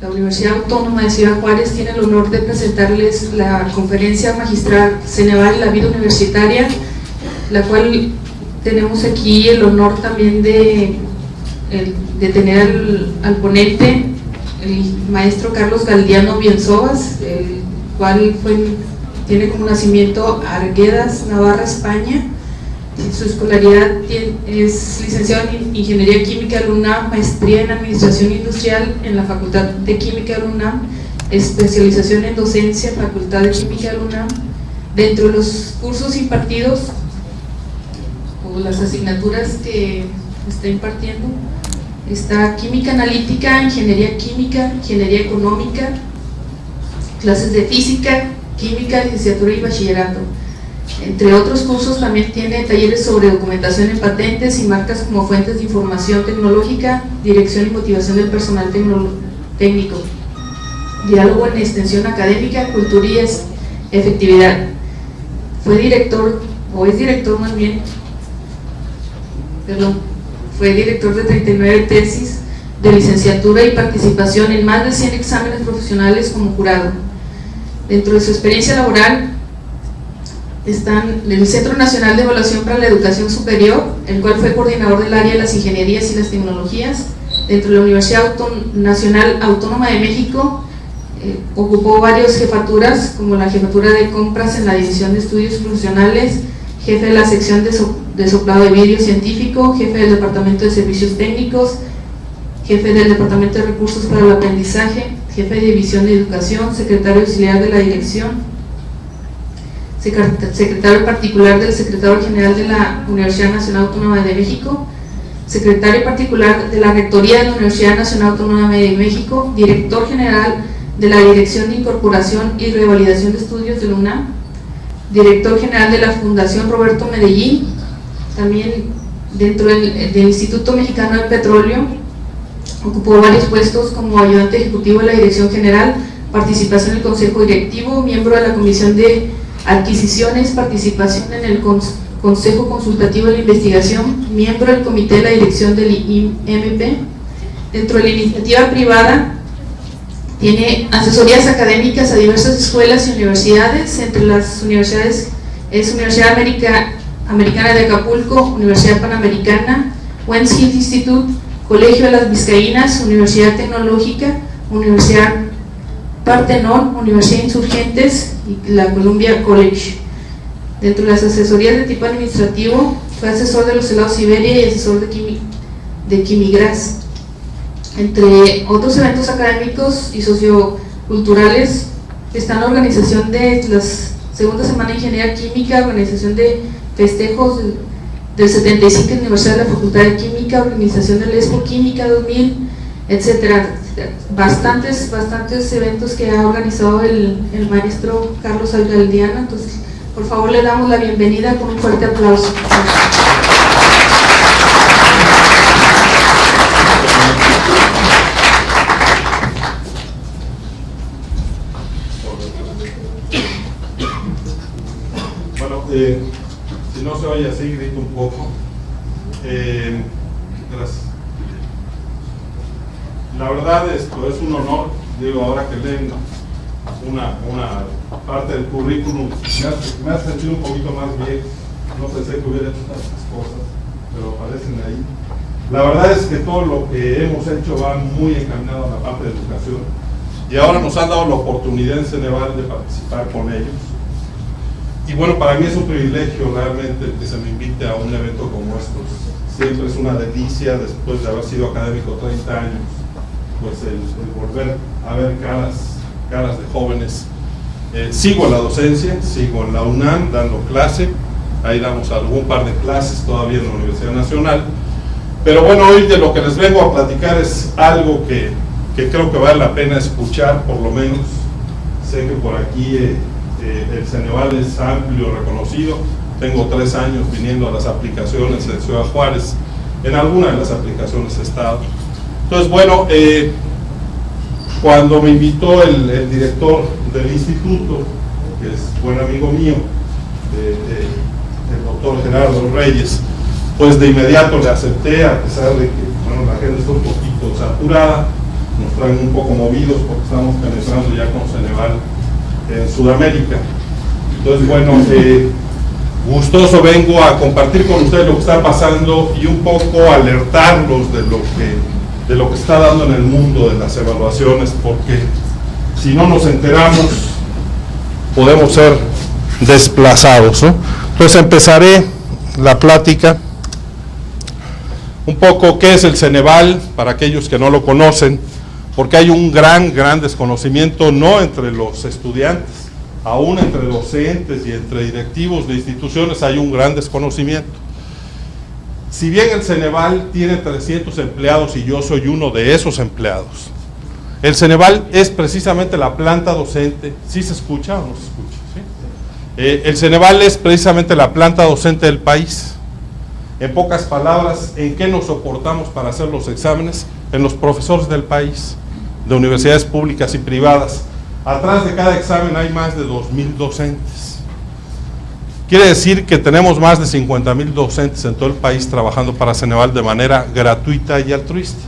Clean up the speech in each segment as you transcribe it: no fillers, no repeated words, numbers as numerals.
la Universidad Autónoma de Ciudad Juárez tiene el honor de presentarles la conferencia magistral Ceneval y la vida universitaria, la cual tenemos aquí el honor también de tener al ponente, el maestro Carlos Galdiano Bienzobas, el cual tiene como nacimiento Arguedas, Navarra, España. Su escolaridad es licenciado en Ingeniería Química de la UNAM, maestría en Administración Industrial en la Facultad de Química de la UNAM, especialización en Docencia, Facultad de Química de la UNAM. Dentro de los cursos impartidos o las asignaturas que está impartiendo está Química Analítica, Ingeniería Química, Ingeniería Económica, clases de Física, Química, Licenciatura y Bachillerato. Entre otros cursos también tiene talleres sobre documentación en patentes y marcas como fuentes de información tecnológica, dirección y motivación del personal técnico, diálogo en extensión académica, cultura y efectividad. Fue director de 39 tesis de licenciatura y participación en más de 100 exámenes profesionales como jurado. Dentro de su experiencia laboral están el Centro Nacional de Evaluación para la Educación Superior, el cual fue coordinador del área de las ingenierías y las tecnologías. Dentro de la Universidad Nacional Autónoma de México, ocupó varias jefaturas, como la jefatura de compras en la División de Estudios Profesionales, jefe de la sección de soplado de vidrio científico, jefe del Departamento de Servicios Técnicos, jefe del Departamento de Recursos para el Aprendizaje, jefe de División de Educación, secretario auxiliar de la Dirección, secretario particular del Secretario General de la Universidad Nacional Autónoma de México, secretario particular de la Rectoría de la Universidad Nacional Autónoma de México, director general de la Dirección de Incorporación y Revalidación de Estudios de la UNAM, director general de la Fundación Roberto Medellín, también dentro del Instituto Mexicano del Petróleo. Ocupó varios puestos como ayudante ejecutivo de la Dirección General, participación en el Consejo Directivo, miembro de la Comisión de Adquisiciones, participación en el Consejo Consultativo de la Investigación, miembro del Comité de la Dirección del IMP. Dentro de la iniciativa privada tiene asesorías académicas a diversas escuelas y universidades. Entre las universidades es Universidad Americana de Acapulco, Universidad Panamericana, Wentz Hil Institute, Colegio de las Vizcaínas, Universidad Tecnológica, Universidad Partenón, Universidad Insurgentes y la Columbia College. Dentro de las asesorías de tipo administrativo fue asesor de los helados Siberia y asesor de Quimigras. Entre otros eventos académicos y socioculturales está la organización de la segunda semana de Ingeniería Química, organización de festejos del 75 aniversario de la Facultad de Química, organización del Expo Química 2000, etcétera. Bastantes eventos que ha organizado el maestro Carlos Galdiano. Entonces, por favor, le damos la bienvenida con un fuerte aplauso. Bueno, si no se oye así, grito un poco. Gracias. La verdad esto es un honor, digo, ahora que leen una parte del currículum, me hace sentir un poquito más viejo. No pensé que hubiera hecho tantas cosas, pero aparecen ahí. La verdad es que todo lo que hemos hecho va muy encaminado a la parte de educación, y ahora nos han dado la oportunidad en Ceneval de participar con ellos. Y bueno, para mí es un privilegio realmente que se me invite a un evento como estos. Siempre es una delicia, después de haber sido académico 30 años, pues el volver a ver caras de jóvenes. Sigo en la docencia, sigo en la UNAM dando clase, ahí damos algún par de clases todavía en la Universidad Nacional, pero bueno, hoy de lo que les vengo a platicar es algo que creo que vale la pena escuchar, por lo menos. Sé que por aquí el Ceneval es amplio, reconocido. Tengo 3 años viniendo a las aplicaciones en Ciudad Juárez, en alguna de las aplicaciones he estado. Entonces, bueno, cuando me invitó el director del instituto, que es buen amigo mío, el doctor Gerardo Reyes, pues de inmediato le acepté, a pesar de que bueno, la agenda está un poquito saturada, nos traen un poco movidos porque estamos penetrando ya con Ceneval en Sudamérica. Entonces, bueno, gustoso vengo a compartir con ustedes lo que está pasando y un poco alertarlos de lo que está dando en el mundo de las evaluaciones, porque si no nos enteramos podemos ser desplazados, ¿no? Entonces empezaré la plática un poco qué es el Ceneval para aquellos que no lo conocen, porque hay un gran desconocimiento, no entre los estudiantes, aún entre docentes y entre directivos de instituciones hay un gran desconocimiento. Si bien el Ceneval tiene 300 empleados y yo soy uno de esos empleados, el Ceneval es precisamente la planta docente. ¿Sí se escucha o no se escucha? ¿Sí? El Ceneval es precisamente la planta docente del país. En pocas palabras, ¿en qué nos soportamos para hacer los exámenes? En los profesores del país, de universidades públicas y privadas. Atrás de cada examen hay más de 2,000 docentes. Quiere decir que tenemos más de 50,000 docentes en todo el país trabajando para Ceneval de manera gratuita y altruista.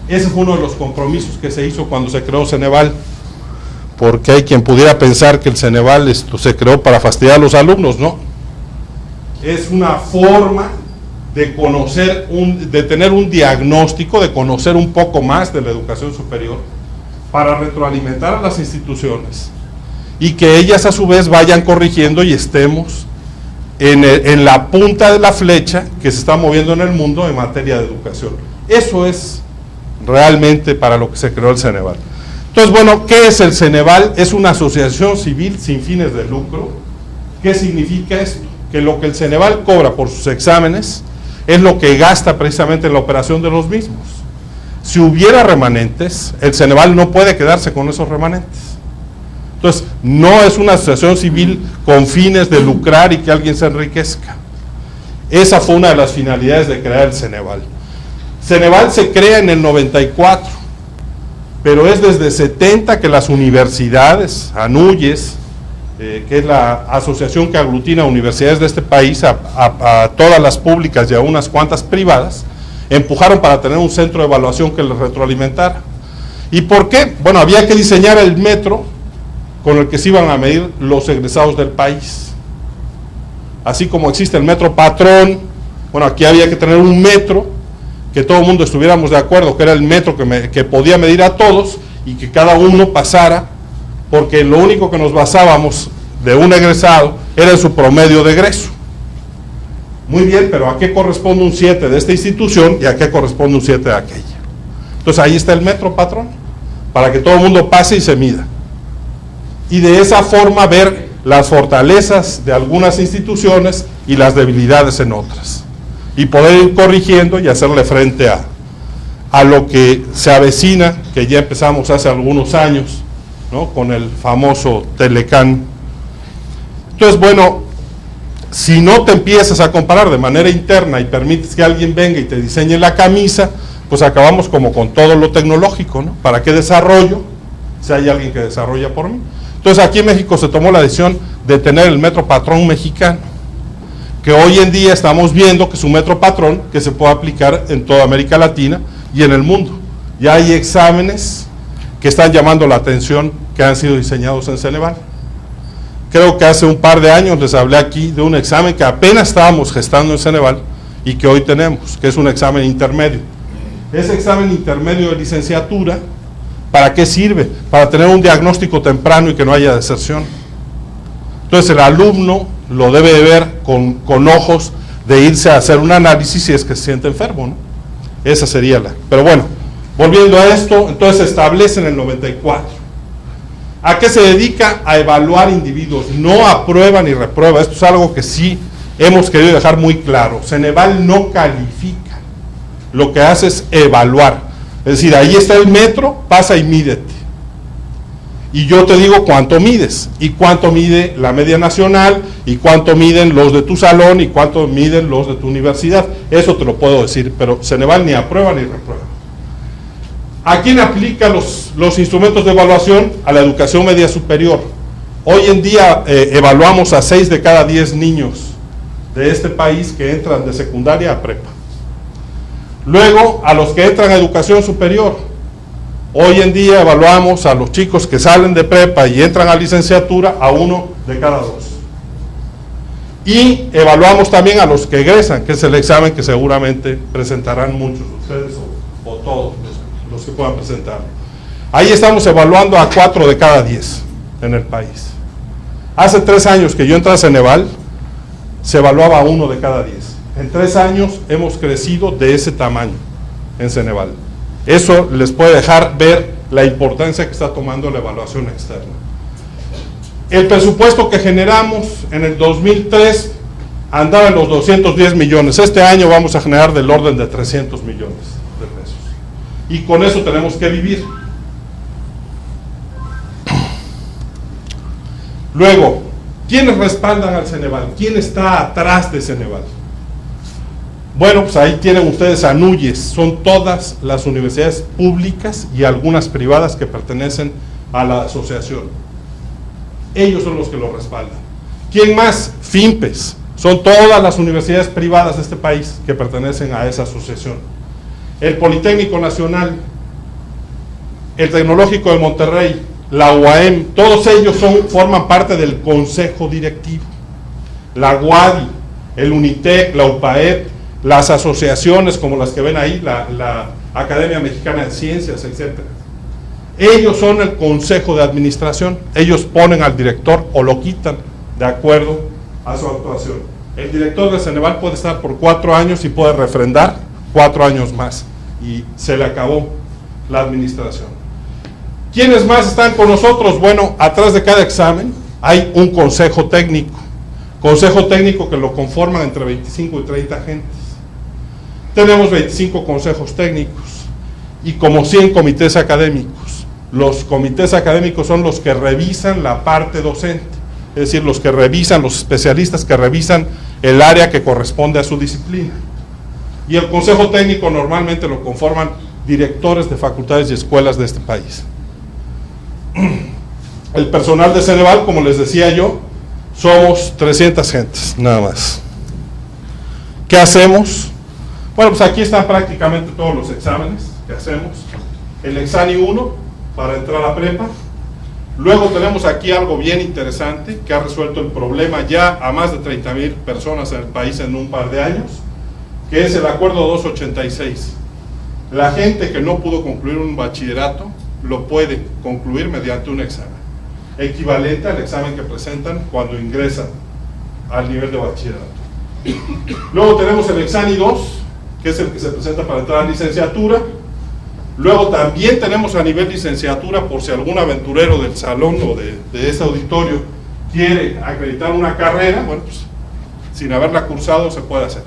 Ese fue uno de los compromisos que se hizo cuando se creó Ceneval, porque hay quien pudiera pensar que el Ceneval se creó para fastidiar a los alumnos, ¿no? Es una forma de conocer, de tener un diagnóstico, de conocer un poco más de la educación superior, para retroalimentar a las instituciones y que ellas a su vez vayan corrigiendo y estemos en la punta de la flecha que se está moviendo en el mundo en materia de educación. Eso es realmente para lo que se creó el Ceneval. Entonces, bueno, ¿qué es el Ceneval? Es una asociación civil sin fines de lucro. ¿Qué significa esto? Que lo que el Ceneval cobra por sus exámenes es lo que gasta precisamente en la operación de los mismos. Si hubiera remanentes, el Ceneval no puede quedarse con esos remanentes. Entonces, no es una asociación civil con fines de lucrar y que alguien se enriquezca. Esa fue una de las finalidades de crear el Ceneval. Ceneval se crea en el 94, pero es desde 70 que las universidades, ANUYES, que es la asociación que aglutina universidades de este país, a todas las públicas y a unas cuantas privadas, empujaron para tener un centro de evaluación que les retroalimentara. ¿Y por qué? Bueno, había que diseñar el metro con el que se iban a medir los egresados del país. Así como existe el metro patrón, bueno, aquí había que tener un metro que todo el mundo estuviéramos de acuerdo, que era el metro que podía medir a todos y que cada uno pasara, porque lo único que nos basábamos de un egresado era en su promedio de egreso. Muy bien, pero ¿a qué corresponde un 7 de esta institución y a qué corresponde un 7 de aquella? Entonces ahí está el metro patrón, para que todo el mundo pase y se mida. Y de esa forma ver las fortalezas de algunas instituciones y las debilidades en otras. Y poder ir corrigiendo y hacerle frente a lo que se avecina, que ya empezamos hace algunos años, ¿no? Con el famoso Telecán. Entonces, bueno, si no te empiezas a comparar de manera interna y permites que alguien venga y te diseñe la camisa, pues acabamos como con todo lo tecnológico, ¿no? ¿Para qué desarrollo si hay alguien que desarrolla por mí? Entonces aquí en México se tomó la decisión de tener el metro patrón mexicano, que hoy en día estamos viendo que es un metro patrón que se puede aplicar en toda América Latina y en el mundo. Ya hay exámenes que están llamando la atención que han sido diseñados en Ceneval. Creo que hace un par de años les hablé aquí de un examen que apenas estábamos gestando en Ceneval y que hoy tenemos, que es un examen intermedio. Ese examen intermedio de licenciatura, ¿para qué sirve? Para tener un diagnóstico temprano y que no haya deserción. Entonces el alumno lo debe de ver con ojos de irse a hacer un análisis si es que se siente enfermo, ¿no? Esa sería la... Pero bueno, volviendo a esto, entonces se establece en el 94. ¿A qué se dedica? A evaluar individuos, no aprueba ni reprueba. Esto es algo que sí hemos querido dejar muy claro. Ceneval no califica, lo que hace es evaluar. Es decir, ahí está el metro, pasa y mídete. Y yo te digo cuánto mides, y cuánto mide la media nacional, y cuánto miden los de tu salón, y cuánto miden los de tu universidad. Eso te lo puedo decir, pero Ceneval ni aprueba ni reprueba. ¿A quién aplica los instrumentos de evaluación? A la educación media superior. Hoy en día evaluamos a 6 de cada 10 niños de este país que entran de secundaria a prepa. Luego, a los que entran a educación superior, Hoy en día evaluamos a los chicos que salen de prepa y entran a licenciatura a 1 de cada 2. Y evaluamos también a los que egresan, que es el examen que seguramente presentarán muchos de ustedes o todos los que puedan presentar. Ahí estamos evaluando a 4 de cada 10 en el país. Hace 3 años que yo entré a Ceneval, se evaluaba a 1 de cada 10. En 3 años hemos crecido de ese tamaño en Ceneval. Eso les puede dejar ver la importancia que está tomando la evaluación externa. El presupuesto que generamos en el 2003 andaba en los 210 millones. Este año vamos a generar del orden de 300 millones de pesos. Y con eso tenemos que vivir. Luego, ¿quiénes respaldan al Ceneval? ¿Quién está atrás de Ceneval? Bueno, pues ahí tienen ustedes a NUYES, son todas las universidades públicas y algunas privadas que pertenecen a la asociación. Ellos son los que lo respaldan. ¿Quién más? FIMPES, son todas las universidades privadas de este país que pertenecen a esa asociación. El Politécnico Nacional, el Tecnológico de Monterrey, la UAM, todos ellos forman parte del consejo directivo. La UADI, el UNITEC, la UPAEP, las asociaciones como las que ven ahí, la Academia Mexicana de Ciencias, etc. Ellos son el consejo de administración, ellos ponen al director o lo quitan de acuerdo a su actuación. El director de Ceneval puede estar por 4 años y puede refrendar 4 años más y se le acabó la administración. ¿Quiénes más están con nosotros? Bueno, atrás de cada examen hay un consejo técnico que lo conforman entre 25 y 30 gentes. Tenemos 25 consejos técnicos y como 100 comités académicos. Los comités académicos son los que revisan la parte docente, es decir, los que revisan, los especialistas que revisan el área que corresponde a su disciplina. Y el consejo técnico normalmente lo conforman directores de facultades y escuelas de este país. El personal de Ceneval, como les decía yo, somos 300 gentes, nada más. ¿Qué hacemos? Bueno, pues aquí están prácticamente todos los exámenes que hacemos. El Exani 1 para entrar a prepa. Luego tenemos aquí algo bien interesante que ha resuelto el problema ya a más de 30,000 personas en el país en un par de años, que es el Acuerdo 286. La gente que no pudo concluir un bachillerato lo puede concluir mediante un examen, equivalente al examen que presentan cuando ingresan al nivel de bachillerato. Luego tenemos el Exani 2, que es el que se presenta para entrar a licenciatura. Luego también tenemos a nivel licenciatura, por si algún aventurero del salón o de este auditorio quiere acreditar una carrera, bueno, pues sin haberla cursado se puede hacer,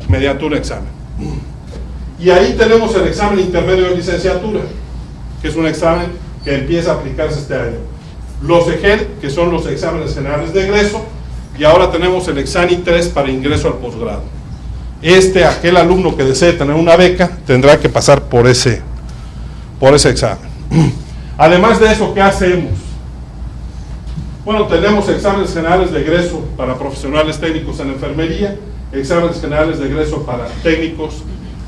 mediante un examen. Y ahí tenemos el examen intermedio de licenciatura, que es un examen que empieza a aplicarse este año. Los EGEL, que son los exámenes generales de egreso, y ahora tenemos el Exani 3 para ingreso al posgrado. Aquel alumno que desee tener una beca, tendrá que pasar por ese examen. Además de eso, ¿qué hacemos? Bueno, tenemos exámenes generales de egreso para profesionales técnicos en enfermería, exámenes generales de egreso para técnicos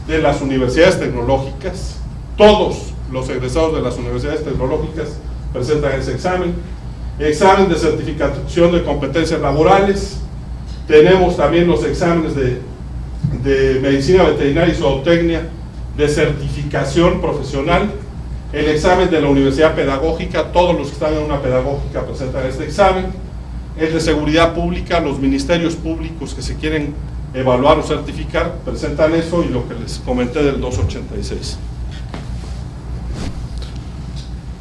de las universidades tecnológicas. Todos los egresados de las universidades tecnológicas presentan ese examen. Examen de certificación de competencias laborales. Tenemos también los exámenes de medicina veterinaria y zootecnia, de certificación profesional, el examen de la universidad pedagógica, todos los que están en una pedagógica presentan este examen, el de seguridad pública, los ministerios públicos que se quieren evaluar o certificar, presentan eso, y lo que les comenté del 286.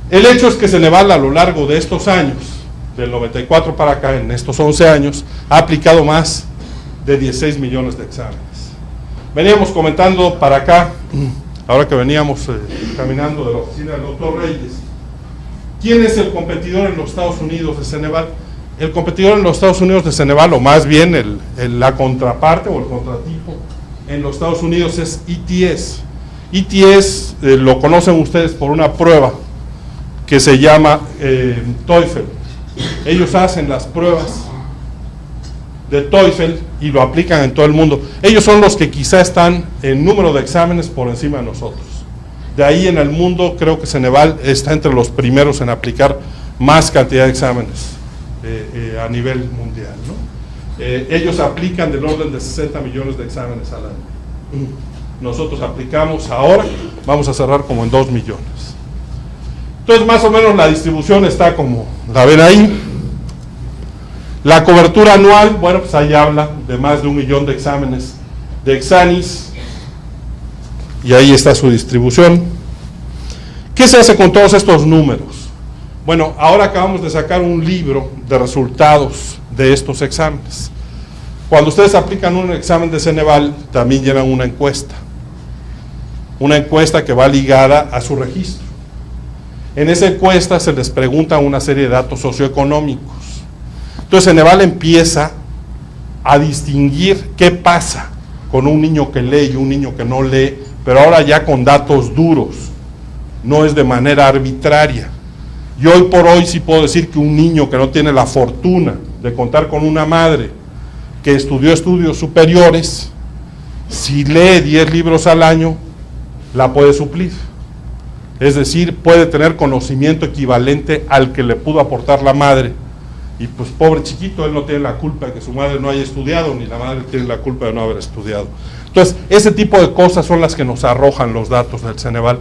El hecho es que Ceneval a lo largo de estos años, del 94 para acá, en estos 11 años, ha aplicado más de 16 millones de exámenes. Veníamos comentando para acá, ahora que veníamos caminando de la oficina del doctor Reyes, ¿quién es el competidor en los Estados Unidos de Ceneval? El competidor en los Estados Unidos de Ceneval, o más bien la contraparte o el contratipo en los Estados Unidos, es ETS. ETS lo conocen ustedes por una prueba que se llama TOEFL. Ellos hacen las pruebas de TOEFL y lo aplican en todo el mundo. Ellos son los que quizá están en número de exámenes por encima de nosotros. De ahí en el mundo creo que Ceneval está entre los primeros en aplicar más cantidad de exámenes a nivel mundial, ¿no? Ellos aplican del orden de 60 millones de exámenes al año. Nosotros aplicamos ahora, vamos a cerrar como en 2 millones. Entonces más o menos la distribución está como la ven ahí. La cobertura anual, bueno, pues ahí habla de más de 1 millón de exámenes de Exanis, y ahí está su distribución. ¿Qué se hace con todos estos números? Bueno, ahora acabamos de sacar un libro de resultados de estos exámenes. Cuando ustedes aplican un examen de Ceneval, también llenan una encuesta que va ligada a su registro. En esa encuesta se les pregunta una serie de datos socioeconómicos. Entonces Ceneval empieza a distinguir qué pasa con un niño que lee y un niño que no lee, pero ahora ya con datos duros, no es de manera arbitraria. Y hoy por hoy sí puedo decir que un niño que no tiene la fortuna de contar con una madre que estudió estudios superiores, si lee 10 libros al año, la puede suplir. Es decir, puede tener conocimiento equivalente al que le pudo aportar la madre. Y pues pobre chiquito, él no tiene la culpa de que su madre no haya estudiado, ni la madre tiene la culpa de no haber estudiado. Entonces, ese tipo de cosas son las que nos arrojan los datos del Ceneval,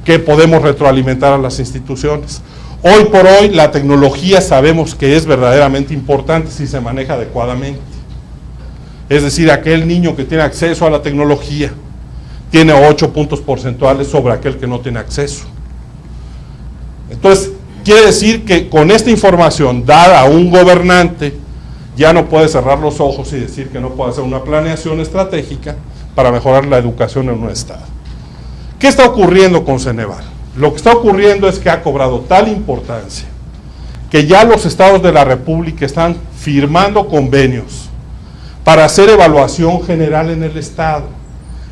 que podemos retroalimentar a las instituciones. Hoy por hoy, la tecnología sabemos que es verdaderamente importante si se maneja adecuadamente. Es decir, aquel niño que tiene acceso a la tecnología tiene 8 puntos porcentuales sobre aquel que no tiene acceso. Entonces, quiere decir que con esta información dada a un gobernante, ya no puede cerrar los ojos y decir que no puede hacer una planeación estratégica para mejorar la educación en un estado. ¿Qué está ocurriendo con Ceneval? Lo que está ocurriendo es que ha cobrado tal importancia que ya los estados de la República están firmando convenios para hacer evaluación general en el estado,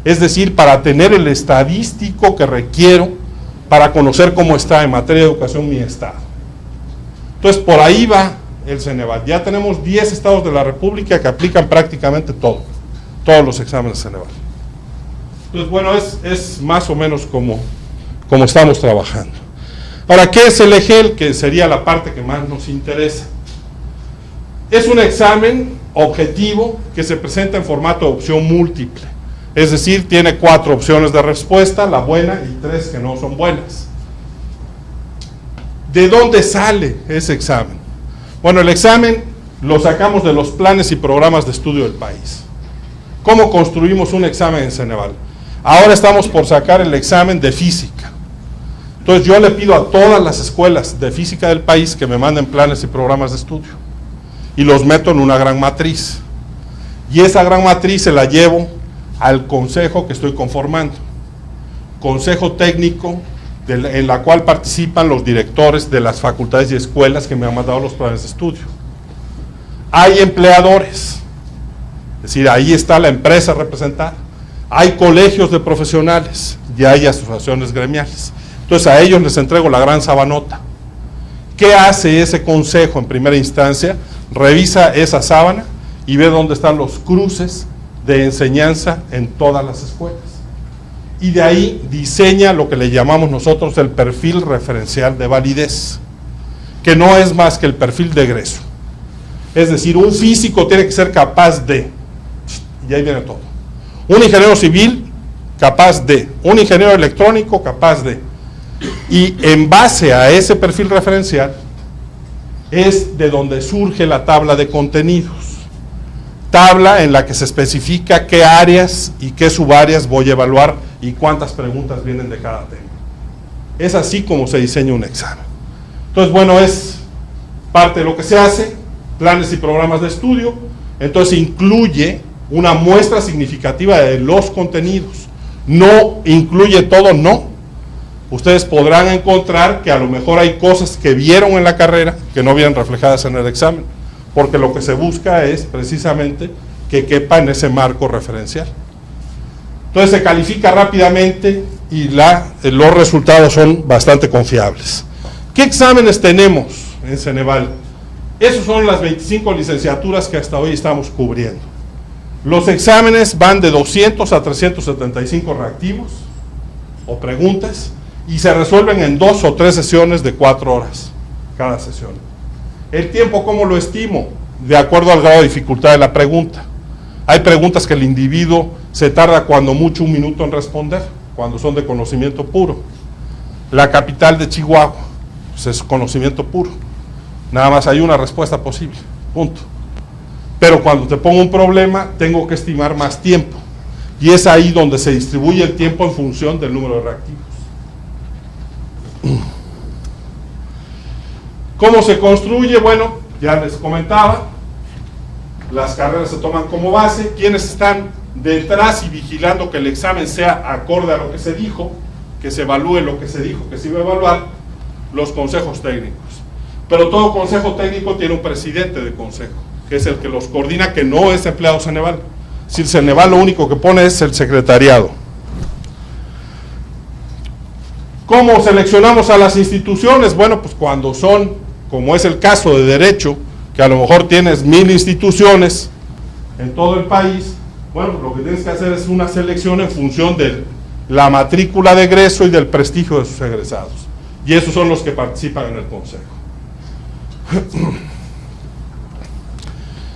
es decir, para tener el estadístico que requiero para conocer cómo está en materia de educación mi estado. Entonces, por ahí va el Ceneval. Ya tenemos 10 estados de la República que aplican prácticamente todos los exámenes de Ceneval. Entonces, bueno, es más o menos como estamos trabajando. Ahora, ¿qué es el EGEL? Que sería la parte que más nos interesa. Es un examen objetivo que se presenta en formato de opción múltiple. Es decir, tiene 4 opciones de respuesta, la buena y 3 que no son buenas. ¿De dónde sale ese examen? Bueno, el examen lo sacamos de los planes y programas de estudio del país. ¿Cómo construimos un examen en Ceneval? Ahora estamos por sacar el examen de física. Entonces yo le pido a todas las escuelas de física del país que me manden planes y programas de estudio. Y los meto en una gran matriz. Y esa gran matriz se la llevo al consejo que estoy conformando, consejo técnico en la cual participan los directores de las facultades y escuelas que me han mandado los planes de estudio. Hay empleadores, es decir, ahí está la empresa representada, hay colegios de profesionales y hay asociaciones gremiales. Entonces a ellos les entrego la gran sabanota. ¿Qué hace ese consejo en primera instancia? Revisa esa sábana y ve dónde están los cruces de enseñanza en todas las escuelas. Y de ahí diseña lo que le llamamos nosotros el perfil referencial de validez, que no es más que el perfil de egreso. Es decir, un físico tiene que ser capaz de, y ahí viene todo. Un ingeniero civil, capaz de. Un ingeniero electrónico, capaz de. Y en base a ese perfil referencial, es de donde surge la tabla de contenidos. Tabla en la que se especifica qué áreas y qué subáreas voy a evaluar y cuántas preguntas vienen de cada tema. Es así como se diseña un examen. Entonces, bueno, es parte de lo que se hace, planes y programas de estudio. Entonces incluye una muestra significativa de los contenidos. No incluye todo, no. Ustedes podrán encontrar que a lo mejor hay cosas que vieron en la carrera que no vienen reflejadas en el examen, porque lo que se busca es precisamente que quepa en ese marco referencial. Entonces se califica rápidamente y los resultados son bastante confiables. ¿Qué exámenes tenemos en Ceneval? Esas son las 25 licenciaturas que hasta hoy estamos cubriendo. Los exámenes van de 200 a 375 reactivos o preguntas, y se resuelven en 2 o 3 sesiones de 4 horas cada sesión. El tiempo, ¿cómo lo estimo? De acuerdo al grado de dificultad de la pregunta. Hay preguntas que el individuo se tarda cuando mucho 1 minuto en responder, cuando son de conocimiento puro. La capital de Chihuahua, pues es conocimiento puro. Nada más hay una respuesta posible, punto. Pero cuando te pongo un problema, tengo que estimar más tiempo. Y es ahí donde se distribuye el tiempo en función del número de reactivos. ¿Cómo se construye? Bueno, ya les comentaba, las carreras se toman como base. ¿Quiénes están detrás y vigilando que el examen sea acorde a lo que se dijo, que se evalúe lo que se dijo que se iba a evaluar? Los consejos técnicos. Pero todo consejo técnico tiene un presidente de consejo, que es el que los coordina, que no es empleado Ceneval. Si el Ceneval lo único que pone es el secretariado. ¿Cómo seleccionamos a las instituciones? Bueno, pues cuando son, como es el caso de Derecho, que a lo mejor tienes 1000 instituciones en todo el país, bueno, pues lo que tienes que hacer es una selección en función de la matrícula de egreso y del prestigio de sus egresados. Y esos son los que participan en el consejo.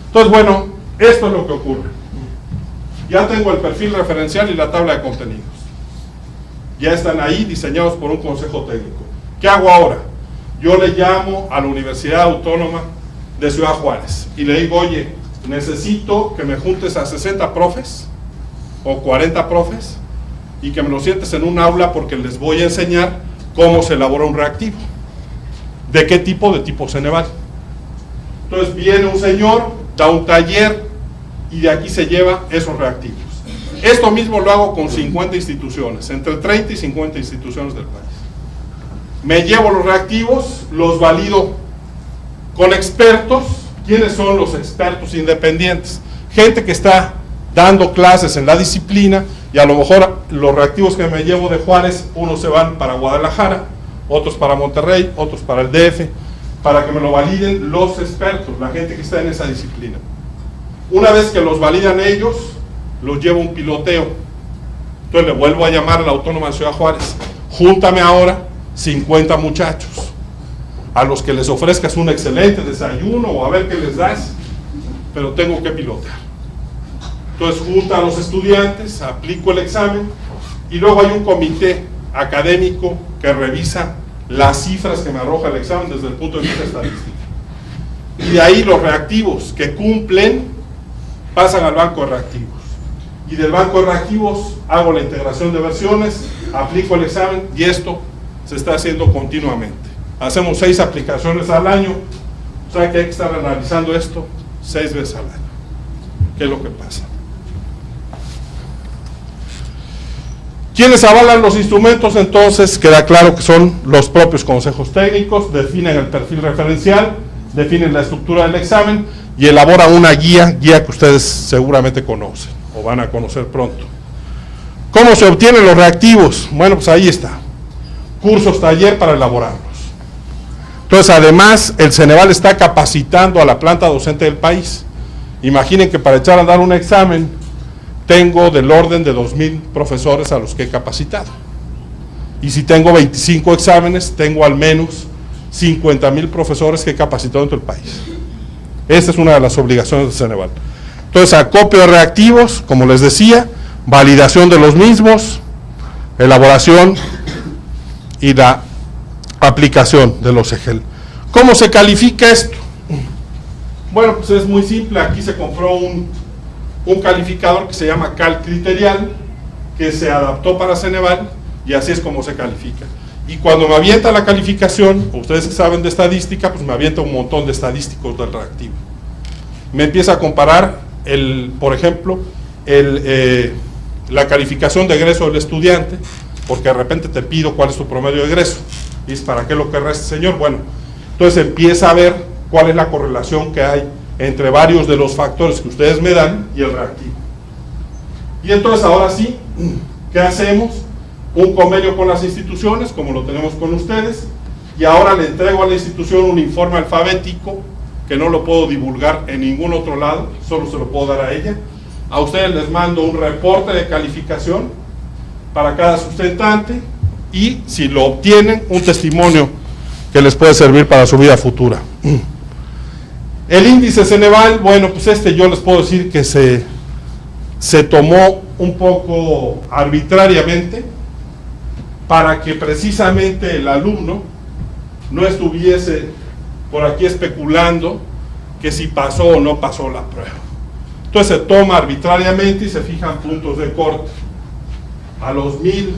Entonces, bueno, esto es lo que ocurre. Ya tengo el perfil referencial y la tabla de contenidos. Ya están ahí diseñados por un consejo técnico. ¿Qué hago ahora? Yo le llamo a la Universidad Autónoma de Ciudad Juárez y le digo, oye, necesito que me juntes a 60 profes o 40 profes y que me los sientes en un aula porque les voy a enseñar cómo se elabora un reactivo. ¿De qué tipo? De tipo Ceneval. Entonces viene un señor, da un taller y de aquí se lleva esos reactivos. Esto mismo lo hago con 50 instituciones, entre 30 y 50 instituciones del país. Me llevo los reactivos, los valido con expertos. ¿Quiénes son los expertos independientes? Gente que está dando clases en la disciplina y a lo mejor los reactivos que me llevo de Juárez, unos se van para Guadalajara, otros para Monterrey, otros para el DF, para que me lo validen los expertos, la gente que está en esa disciplina. Una vez que los validan ellos, los llevo a un piloteo. Entonces le vuelvo a llamar a la Autónoma de Ciudad Juárez, júntame ahora 50 muchachos, a los que les ofrezcas un excelente desayuno o a ver qué les das, pero tengo que pilotear. Entonces junta a los estudiantes, aplico el examen y luego hay un comité académico que revisa las cifras que me arroja el examen desde el punto de vista estadístico. Y de ahí los reactivos que cumplen pasan al banco de reactivos. Y del banco de reactivos hago la integración de versiones, aplico el examen y esto se está haciendo continuamente. Hacemos 6 aplicaciones al año, o sea que hay que estar analizando esto 6 veces al año. ¿Qué es lo que pasa? ¿Quiénes avalan los instrumentos? Entonces queda claro que son los propios consejos técnicos, definen el perfil referencial, definen la estructura del examen y elaboran una guía que ustedes seguramente conocen o van a conocer pronto. ¿Cómo se obtienen los reactivos? Bueno, pues ahí está. Cursos taller para elaborarlos. Entonces, además, el Ceneval está capacitando a la planta docente del país. Imaginen que para echar a dar un examen, tengo del orden de 2000 profesores a los que he capacitado. Y si tengo 25 exámenes, tengo al menos 50,000 profesores que he capacitado en todo el país. Esta es una de las obligaciones del Ceneval. Entonces, acopio de reactivos, como les decía, validación de los mismos, elaboración y la aplicación de los EGEL. ¿Cómo se califica esto? Bueno, pues es muy simple. Aquí se compró un calificador que se llama Cal Criterial, que se adaptó para Ceneval y así es como se califica. Y cuando me avienta la calificación, ustedes que saben de estadística, pues me avienta un montón de estadísticos del reactivo. Me empieza a comparar, por ejemplo, la calificación de egreso del estudiante, porque de repente te pido cuál es tu promedio de egreso. Y es, ¿para qué lo querrá este señor? Bueno, entonces empieza a ver cuál es la correlación que hay entre varios de los factores que ustedes me dan y el reactivo. Y entonces ahora sí, ¿qué hacemos? Un convenio con las instituciones, como lo tenemos con ustedes, y ahora le entrego a la institución un informe alfabético que no lo puedo divulgar en ningún otro lado, solo se lo puedo dar a ella. A ustedes les mando un reporte de calificación para cada sustentante y, si lo obtienen, un testimonio que les puede servir para su vida futura. El índice Ceneval, bueno, pues yo les puedo decir que se tomó un poco arbitrariamente para que precisamente el alumno no estuviese por aquí especulando que si pasó o no pasó la prueba. Entonces se toma arbitrariamente y se fijan puntos de corte. A los 1000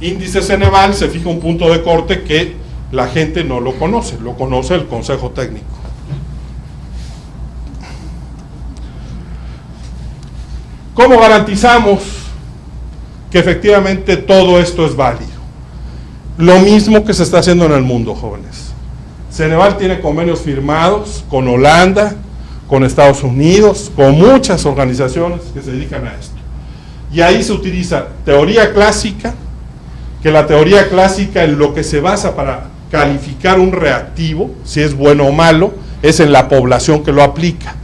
índices Ceneval se fija un punto de corte que la gente no lo conoce el Consejo Técnico. ¿Cómo garantizamos que efectivamente todo esto es válido? Lo mismo que se está haciendo en el mundo, jóvenes. Ceneval tiene convenios firmados con Holanda, con Estados Unidos, con muchas organizaciones que se dedican a esto. Y ahí se utiliza teoría clásica, que la teoría clásica en lo que se basa para calificar un reactivo, si es bueno o malo, es en la población que lo aplica.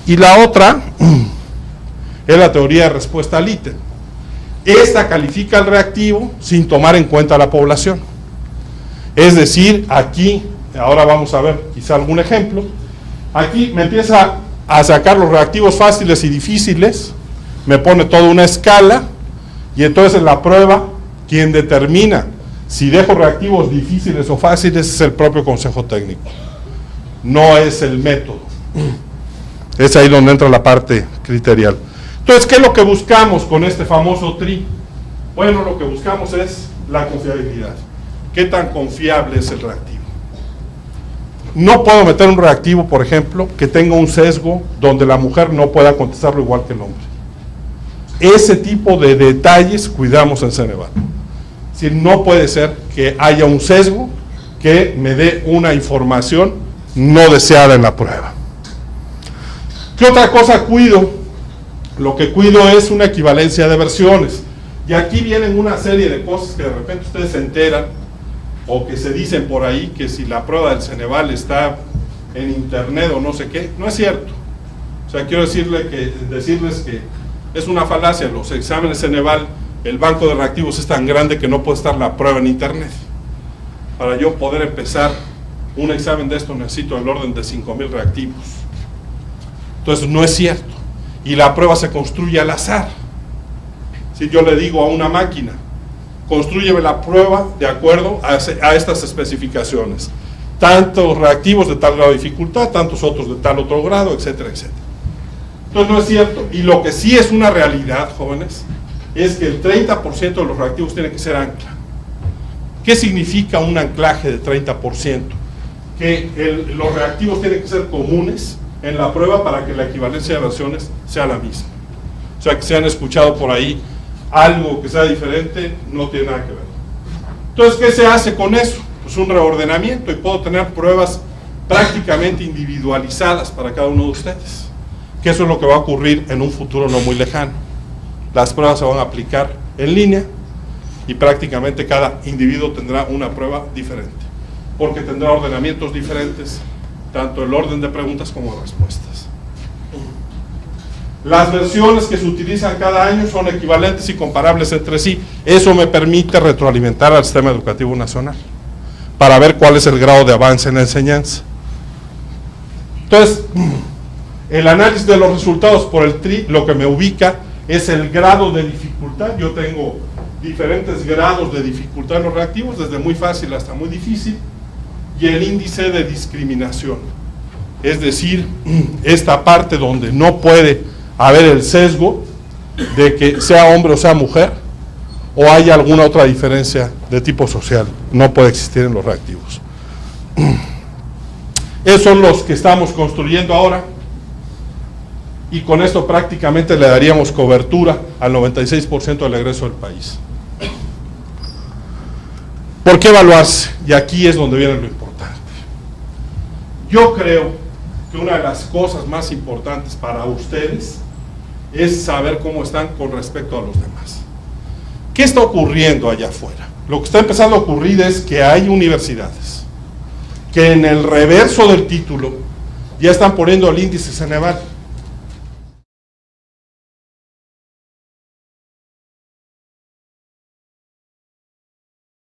Y la otra es la teoría de respuesta al ítem. Esta califica el reactivo sin tomar en cuenta la población. Es decir, aquí, ahora vamos a ver quizá algún ejemplo, aquí me empieza a sacar los reactivos fáciles y difíciles, me pone toda una escala, y entonces en la prueba, quien determina si dejo reactivos difíciles o fáciles es el propio Consejo Técnico, no es el método. Es ahí donde entra la parte criterial. Entonces, ¿qué es lo que buscamos con este famoso TRI? Bueno, lo que buscamos es la confiabilidad. ¿Qué tan confiable es el reactivo? No puedo meter un reactivo, por ejemplo, que tenga un sesgo donde la mujer no pueda contestarlo igual que el hombre. Ese tipo de detalles cuidamos en Ceneval. Es decir, no puede ser que haya un sesgo que me dé una información no deseada en la prueba. ¿Qué otra cosa cuido? Lo que cuido es una equivalencia de versiones. Y aquí vienen una serie de cosas que de repente ustedes se enteran o que se dicen por ahí que si la prueba del Ceneval está en internet o no sé qué. No es cierto. O sea, quiero decirles que es una falacia. Los exámenes Ceneval, el banco de reactivos es tan grande que no puede estar la prueba en internet. Para yo poder empezar un examen de esto necesito el orden de 5000 reactivos. Entonces no es cierto. Y la prueba se construye al azar. Si yo le digo a una máquina, constrúyeme la prueba de acuerdo a estas especificaciones. Tantos reactivos de tal grado de dificultad, tantos otros de tal otro grado, etcétera, etcétera. Entonces no es cierto. Y lo que sí es una realidad, jóvenes, es que el 30% de los reactivos tiene que ser ancla. ¿Qué significa un anclaje de 30%? Que los reactivos tienen que ser comunes en la prueba para que la equivalencia de versiones sea la misma. O sea, que se han escuchado por ahí algo que sea diferente, no tiene nada que ver. Entonces, ¿qué se hace con eso? Pues un reordenamiento, y puedo tener pruebas prácticamente individualizadas para cada uno de ustedes. Que eso es lo que va a ocurrir en un futuro no muy lejano. Las pruebas se van a aplicar en línea y prácticamente cada individuo tendrá una prueba diferente, porque tendrá ordenamientos diferentes, tanto el orden de preguntas como de respuestas. Las versiones que se utilizan cada año son equivalentes y comparables entre sí. Eso me permite retroalimentar al sistema educativo nacional para ver cuál es el grado de avance en la enseñanza. Entonces, el análisis de los resultados por el TRI lo que me ubica es el grado de dificultad. Yo tengo diferentes grados de dificultad en los reactivos, desde muy fácil hasta muy difícil, y el índice de discriminación, es decir, esta parte donde no puede haber el sesgo de que sea hombre o sea mujer, o haya alguna otra diferencia de tipo social, no puede existir en los reactivos. Esos son los que estamos construyendo ahora, y con esto prácticamente le daríamos cobertura al 96% del egreso del país. ¿Por qué evaluarse? Y aquí es donde viene lo importante. Yo creo que una de las cosas más importantes para ustedes es saber cómo están con respecto a los demás. ¿Qué está ocurriendo allá afuera? Lo que está empezando a ocurrir es que hay universidades que en el reverso del título ya están poniendo el índice Ceneval.